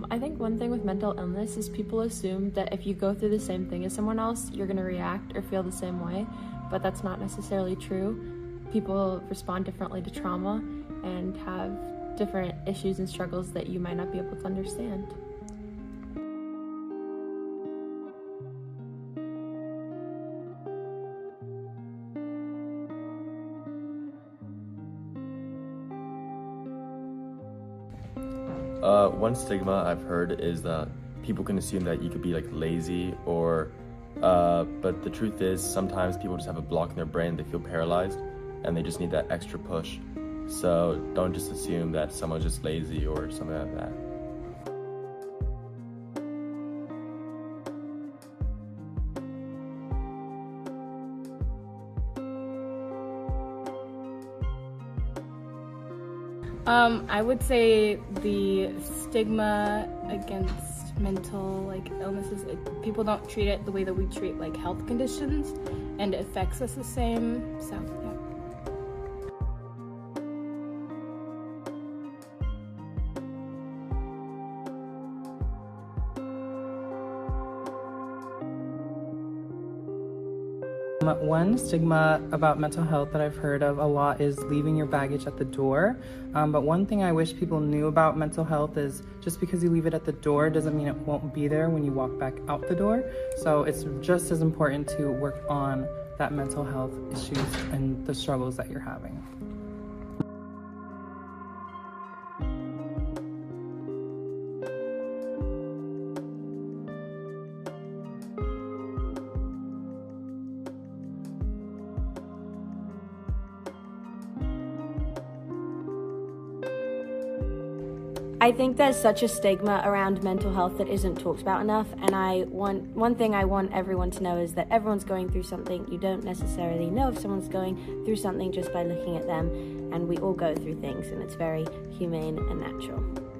I think one thing with mental illness is people assume that if you go through the same thing as someone else, you're going to react or feel the same way, but that's not necessarily true. People respond differently to trauma and have different issues and struggles that you might not be able to understand. One stigma I've heard is that people can assume that you could be like lazy but the truth is sometimes people just have a block in their brain, they feel paralyzed, and they just need that extra push. So don't just assume that someone's just lazy or something like that. I would say the stigma against mental illnesses, people don't treat it the way that we treat health conditions, and it affects us the same, so yeah. One stigma about mental health that I've heard of a lot is leaving your baggage at the door. But one thing I wish people knew about mental health is just because you leave it at the door doesn't mean it won't be there when you walk back out the door. So it's just as important to work on that mental health issues and the struggles that you're having. I think there's such a stigma around mental health that isn't talked about enough, and one thing I want everyone to know is that everyone's going through something. You don't necessarily know if someone's going through something just by looking at them, and we all go through things, and it's very humane and natural.